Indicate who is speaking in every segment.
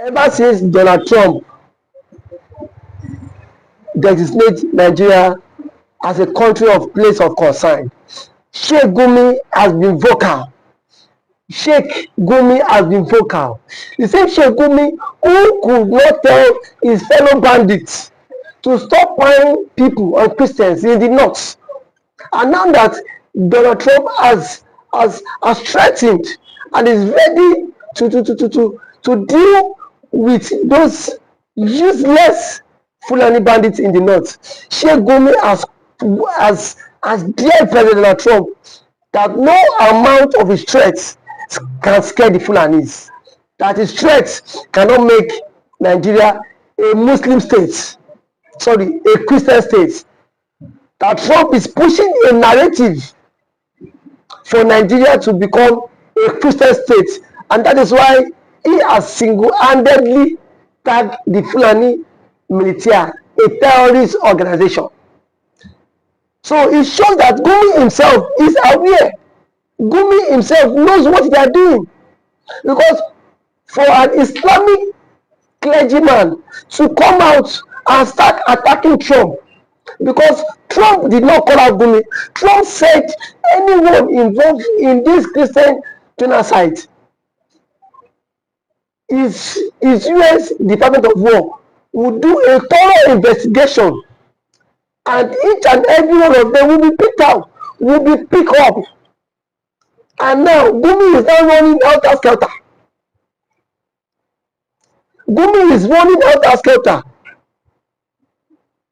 Speaker 1: Ever since Donald Trump designated Nigeria as a country of place of concern, Sheikh Gumi has been vocal. Sheikh Gumi has been vocal. The same Sheikh Gumi who could not tell his fellow bandits to stop buying people and Christians in the north. And now that Donald Trump has threatened and is ready to deal with those useless Fulani bandits in the north, Sheikh Gumi has dared President Donald Trump that no amount of his threats can scare the Fulanis. That his threats cannot make Nigeria a Muslim state, sorry, a Christian state. That Trump is pushing a narrative for Nigeria to become a Christian state, and that is why he has single-handedly tagged the Fulani militia a terrorist organization. So it shows that Gumi himself is aware. Gumi himself knows what they are doing, because for an Islamic clergyman to come out and start attacking Trump, because Trump did not call out Gumi. Trump said anyone involved in this Christian genocide, his US Department of War will do a thorough investigation, and each and every one of them will be picked out, will be picked up. And now Gumi is now running out skelter. Gumi is running out skelter.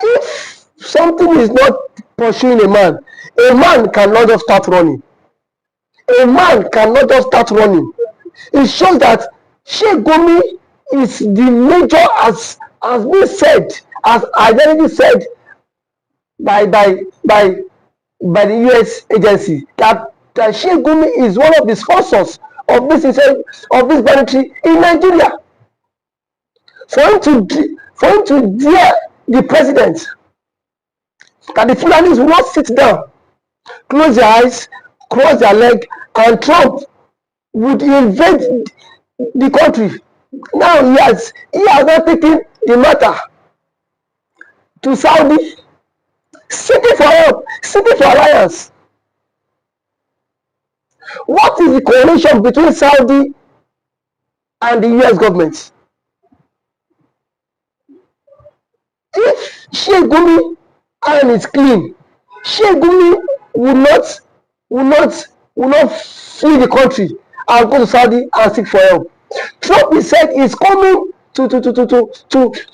Speaker 1: If something is not pursuing a man cannot just start running. A man cannot just start running. It shows that Sheikh Gumi is the major, as been said, as identity said by the US agency, that Sheikh Gumi is one of the sponsors of this banditry in Nigeria. For him to dare the president that the Fulanis will not sit down, close their eyes, cross their leg, and Trump would invade the country. Now he has not taken the matter to Saudi, seeking for help, seeking for alliance. What is the correlation between Saudi and the US government? If Sheikh Gumi hand is clean, Sheikh Gumi will not flee the country and go to Saudi and seek for help. Trump is said is coming to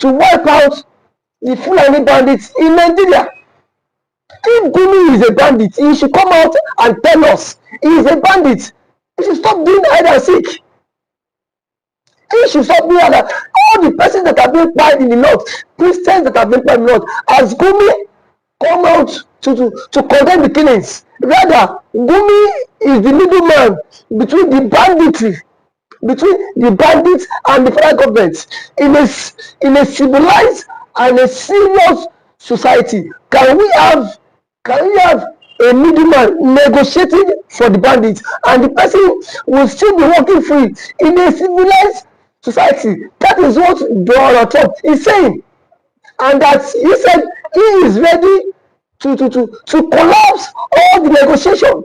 Speaker 1: wipe out the Fulani bandits in Nigeria. If Gumi is a bandit, he should come out and tell us he is a bandit. He should stop doing hide and seek. He should stop doing that. All the persons that have been quiet in the north, Christians that have been quiet in the north, as Gumi come out to condemn the killings. Rather, Gumi is the middleman between the banditry, between the bandits and the federal government. In a civilized and a serious society, can we have a middleman negotiating for the bandits, and the person will still be working free in a civilized society? That is what Donald Trump is saying, and that he said he is ready to collapse all the negotiation.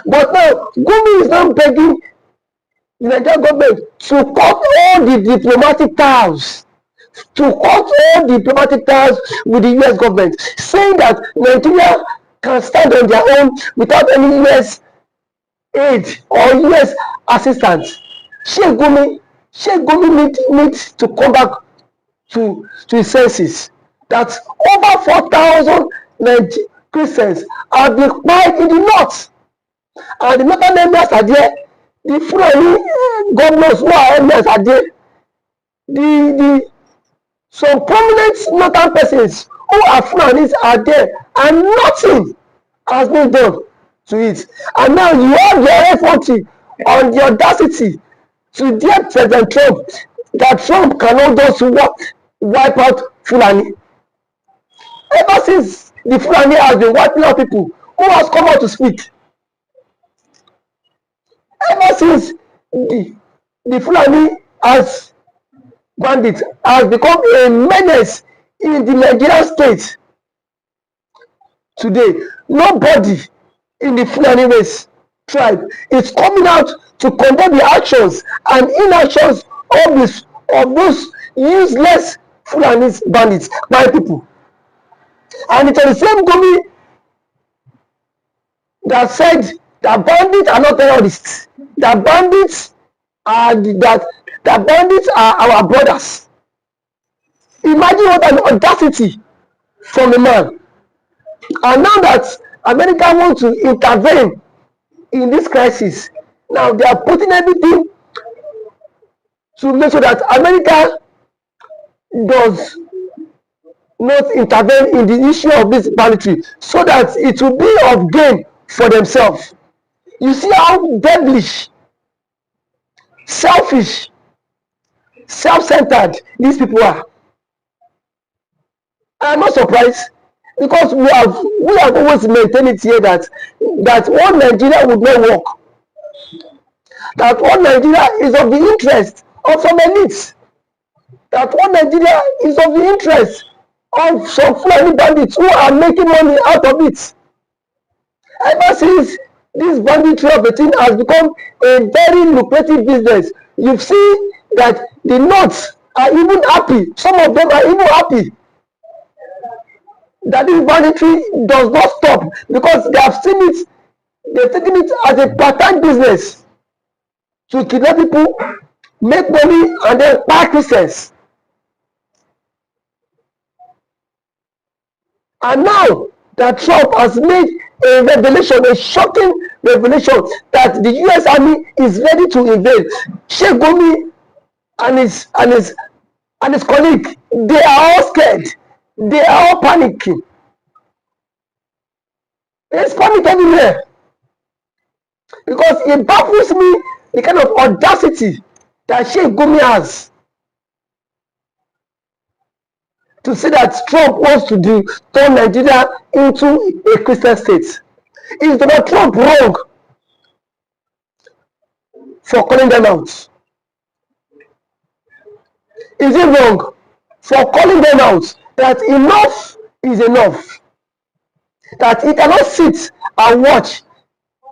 Speaker 1: But now Gumi is now begging the Nigerian government to cut all the diplomatic ties, with the US government, saying that Nigeria can stand on their own without any US aid or US assistance. Sheikh Gumi needs to come back to his senses. That over 4,000 Christians have been quiet in the north, and the northern areas are there. The Fulani governors who are areas are there. Some prominent northern persons who are Fulanis are there, and nothing has been done to it. And now you have your effrontery on the audacity to dare President Trump that Trump cannot just wipe out Fulani. Ever since the Fulani has been wiping out people, who has come out to speak? Ever since the Fulani has bandits has become a menace in the Nigerian state today. Nobody in the Fulani race tribe is coming out to condemn the actions and inactions of those useless Fulani bandits by people. And it's the same Gumi that said that bandits are not terrorists. That bandits are that bandits are our brothers. Imagine what an audacity from a man. And now that America wants to intervene in this crisis, now they are putting everything to make sure that America does not intervene in the issue of this banditry, so that it will be of gain for themselves. You see how devilish, selfish, self-centered these people are. I'm not surprised, because we have always maintained it here that one Nigeria would not work. That one Nigeria is of the interest of some elites. That one Nigeria is of the interest of some Fulani bandits who are making money out of it. Ever since this banditry of a thing has become a very lucrative business, you've seen that the North are even happy. Some of them are even happy that this banditry does not stop, because they have seen it, they've taken it as a part-time business to kidnap people, make money, and then buy Christians. And now that Trump has made a revelation, a shocking revelation, that the US Army is ready to invade, Sheikh Gumi and his colleague, they are all scared. They are all panicking. There's panic everywhere. Because it baffles me the kind of audacity that Sheikh Gumi has to say that Trump wants to turn Nigeria into a Christian state. Is Donald Trump wrong for calling them out? Is he wrong for calling them out that enough is enough? That he cannot sit and watch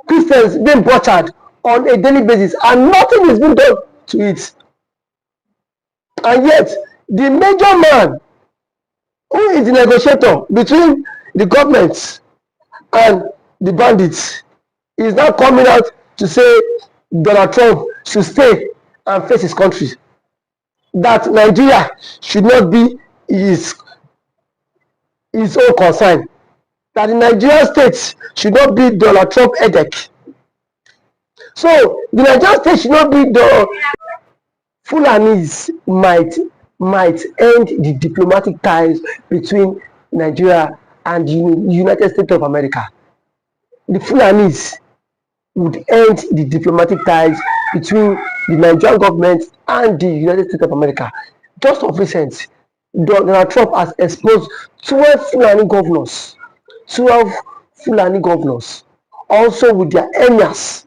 Speaker 1: Christians being butchered on a daily basis and nothing is being done to it. And yet, the major man who is the negotiator between the government and the bandits is now coming out to say Donald Trump should stay and face his country. That Nigeria should not be his own concern. That the Nigerian state should not be Donald Trump headache. So the Nigerian state should not be the Fulanis might end the diplomatic ties between Nigeria and the United States of America. The Fulanis would end the diplomatic ties between the Nigerian government and the United States of America. Just of recent, Donald Trump has exposed 12 Fulani governors, also with their emirs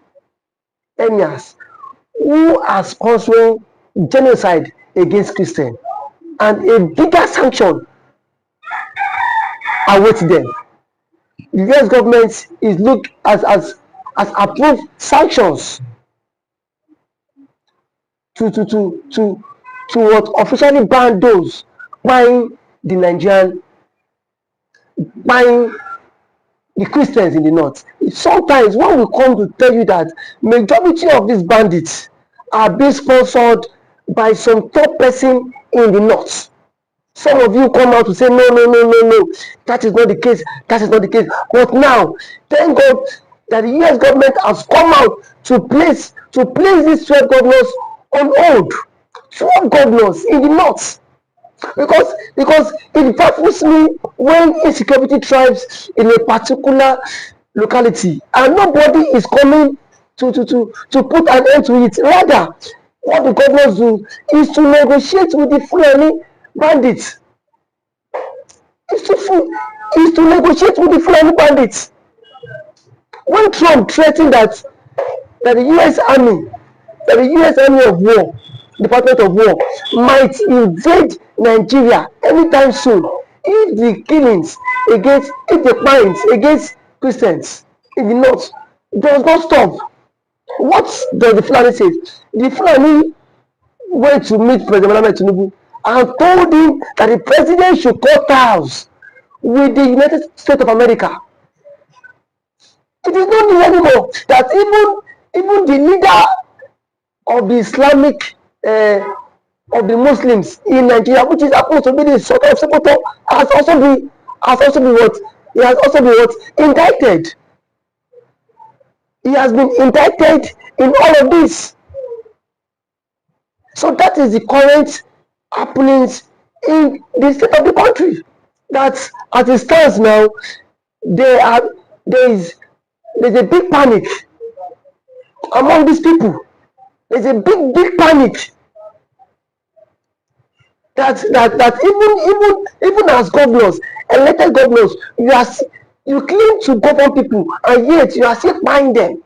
Speaker 1: who are sponsoring genocide against Christians, and a bigger sanction awaits them. The US government has approved sanctions to what officially ban those buying the Christians in the north. Sometimes when we come to tell you that majority of these bandits are being sponsored by some top person in the north, some of you come out to say no, that is not the case, But now, thank God that the US government has come out to place these 12 governors on hold. 12 governors in the north. Because it baffles me when insecurity thrives in a particular locality and nobody is coming to put an end to it. Rather, what the governors do is to negotiate with the Fulani bandits. Is to negotiate with the Fulani bandits. When Trump threatened that the US Army of war Department of War might invade Nigeria anytime soon if the killings against, if the crimes against Christians in the north does not stop. What does the Fulani say? The Fulani went to meet President Ahmed Tinubu and told him that the president should cut ties with the United States of America. It is not news anymore that even the leader of the Islamic of the Muslims in Nigeria, which is supposed to be the Sultan of Sokoto, has also been what? He has also been what? Indicted. He has been indicted in all of this. So that is the current happenings in the state of the country. That as it stands now, there's a big panic among these people. There's a big panic that even as governors, elected governors, you claim to govern people, and yet you are still buying them.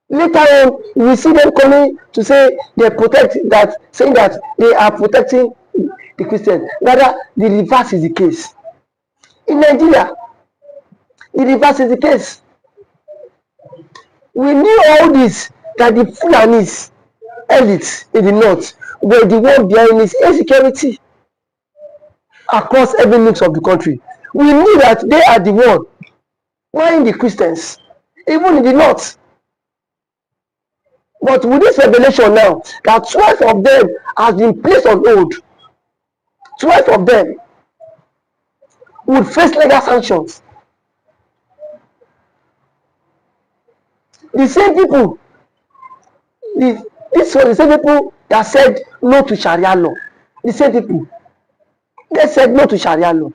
Speaker 1: Later on, we see them coming to say they protect that, saying that they are protecting the Christians. Rather, the reverse is the case. In Nigeria, the reverse is the case. We knew all this, that the Fulanis elites in the north were the one behind this insecurity across every mix of the country. We knew that they are the one behind the Christians, even in the north. But with this revelation now, that 12 of them has been placed on hold, 12 of them would face legal sanctions. The same people, these were the same people that said no to Sharia law. The same people, they said no to Sharia law.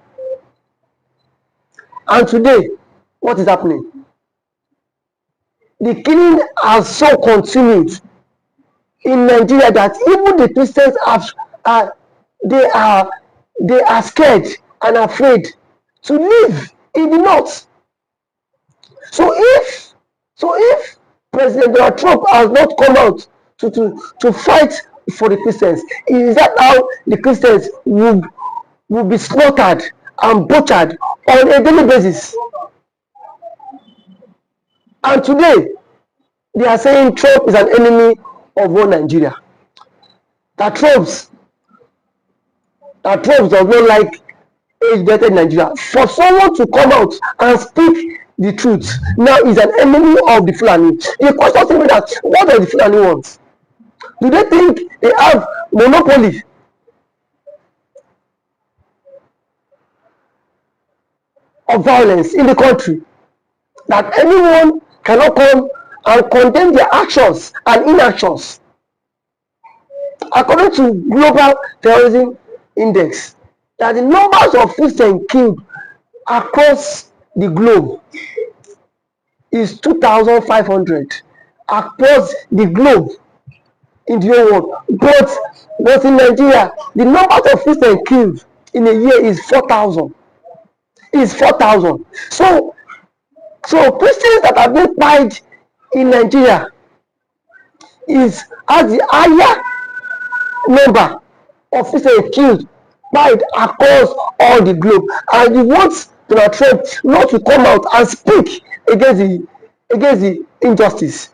Speaker 1: And today, what is happening? The killing has so continued in Nigeria that even the Christians they are scared and afraid to live in the north. So if President Donald Trump has not come out to fight for the Christians, is that how the Christians will be slaughtered and butchered on a daily basis? And today, they are saying Trump is an enemy of one Nigeria. That Trump does not like age-dated Nigeria. For someone to come out and speak the truth now is an enemy of the Fulani. The question is that what does the Fulani want? Do they think they have monopoly of violence in the country? That anyone cannot come and condemn their actions and inactions? According to Global Terrorism Index, that the numbers of Christians killed across the globe is 2,500 across the globe in the whole world. But in Nigeria, the numbers of Christians killed in a year is 4,000. Is 4,000. So Christians that have been died in Nigeria has the higher number of Christians killed died across all the globe. And you want Donald Trump not to come out and speak against the injustice.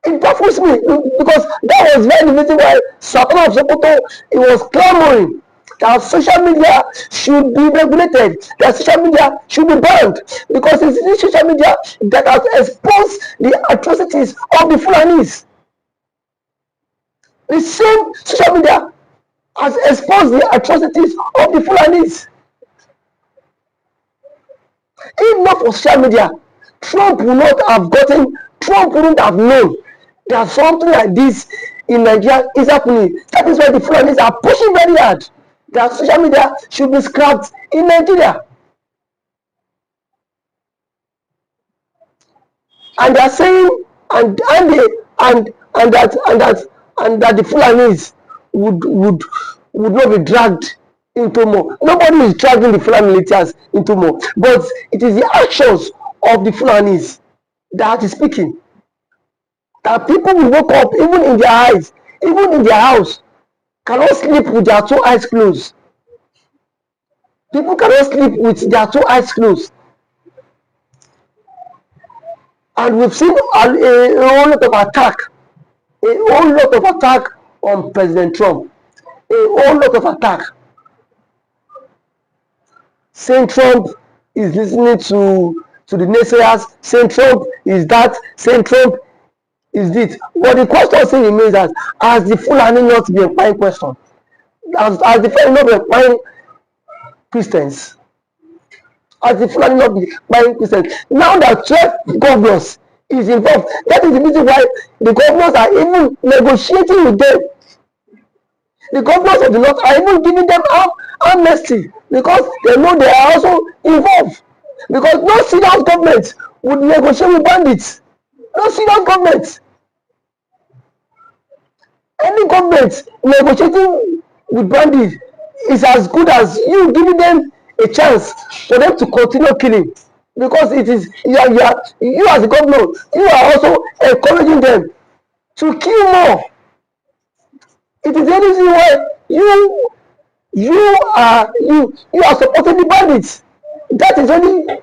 Speaker 1: It baffles me, because that was very the reason why Sultan of Sokoto, he was clamoring that social media should be regulated, that social media should be banned, because it's this social media that has exposed the atrocities of the Fulanis. The same social media has exposed the atrocities of the Fulanis. If not for social media, Trump wouldn't have known that something like this in Nigeria is happening. That is why the Fulanis are pushing very hard that social media should be scrapped in Nigeria. And they are saying and that the Fulanis would not be dragged into more. Nobody is dragging the Fulani militias into more, but it is the actions of the Fulanis that is speaking. that people will wake up even in their eyes, even in their house, cannot sleep with their two eyes closed. People cannot sleep with their two eyes closed. And we've seen a whole lot of attack, a whole lot of attack on President Trump, a whole lot of attack. Saying Trump is listening to the naysayers, saying Trump is that, saying Trump is this. But the question still remains that has the Fulani not been employing question? Has the Fulani not been employing Christians? Has the Fulani not been employing Christians? Now that 12 governors is involved, that is the reason why the governors are even negotiating with them. The governors of the north are even giving them amnesty because they know they are also involved. Because no serious government would negotiate with bandits. No serious government. Any government negotiating with bandits is as good as you giving them a chance for them to continue killing. Because it is you as a governor, you are also encouraging them to kill more. It is the reason why you are supporting the bandits. That is only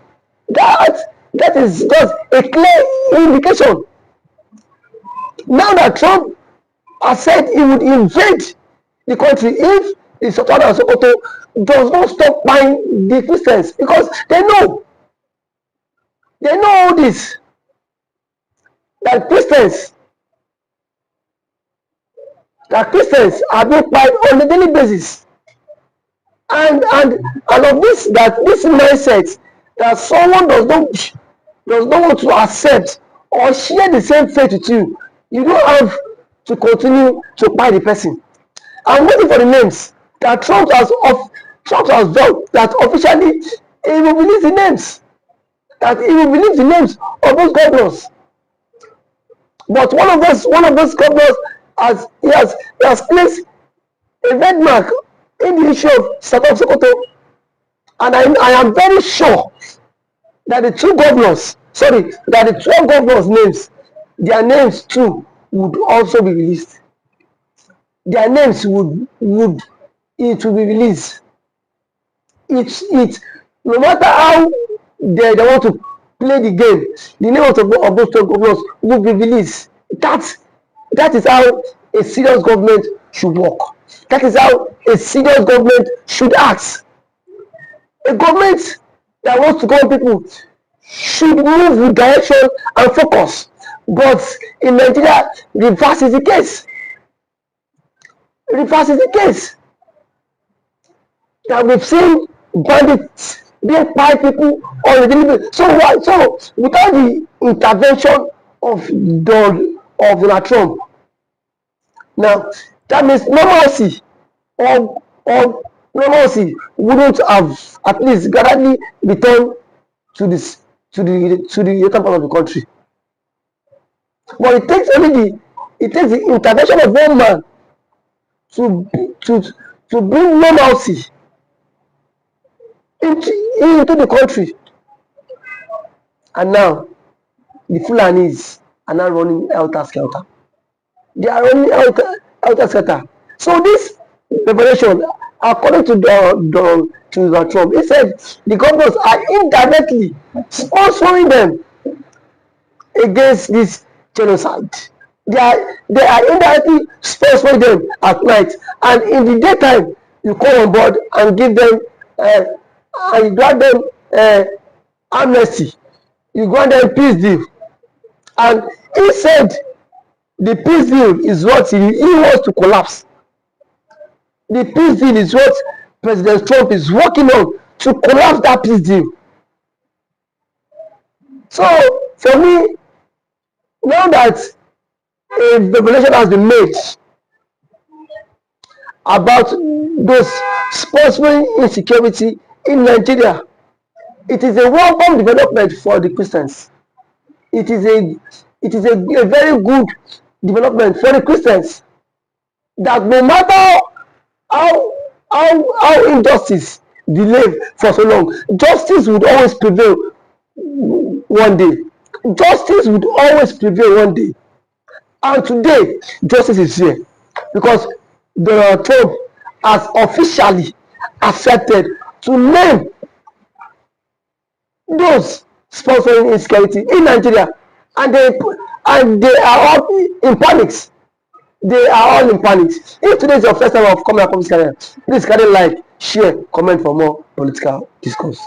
Speaker 1: that is just a clear indication. Now that Trump has said he would invade the country if the Sultan of Sokoto does not stop buying the Christians, because they know all this, that Christians are being bought on a daily basis, and of this, that this mindset that someone does not want to accept or share the same faith with you, you don't have to continue to buy the person. I'm waiting for the names that Trump has done, that officially he will release the names, of those governors. But one of those governors has placed a red mark in the issue of Sultan of Sokoto, and I am very sure that the 12 governors' names, their names too would also be released. Their names would be released. It no matter how they want to play the game, the name of those 12 governors will be released. That is how a serious government should work. That is how a serious government should act. A government that wants to govern people should move with direction and focus. But in Nigeria, reverse is the case. That we've seen bandits being five people on the daily. So without the intervention of Donald Trump, now that means normalcy wouldn't have at least gradually returned to the later part of the country. But it takes the intervention of one man to bring normalcy into the country. And now the Fulanis are now running helter skelter. They are running helter skelter. So this revelation, according to Donald Trump, he said the governors are indirectly sponsoring them against this genocide. They are indirectly sponsoring them at night, and in the daytime you come on board and give them and you grant them amnesty, you grant them peace deal. And he said the peace deal is what he wants to collapse. The peace deal is what President Trump is working on, to collapse that peace deal. So for me, now that a revelation has been made about those sponsoring insecurity in Nigeria, it is a welcome development for the Christians. It is a very good development for the Christians, that no matter how injustice delayed for so long, justice would always prevail one day. Justice would always prevail one day. And today, justice is here because Donald Trump has officially accepted to name those sponsoring insecurity in Nigeria, and they are all in panics. They are all in panic. If today is your first time of coming across this channel, please kindly like, share, comment for more political discourse.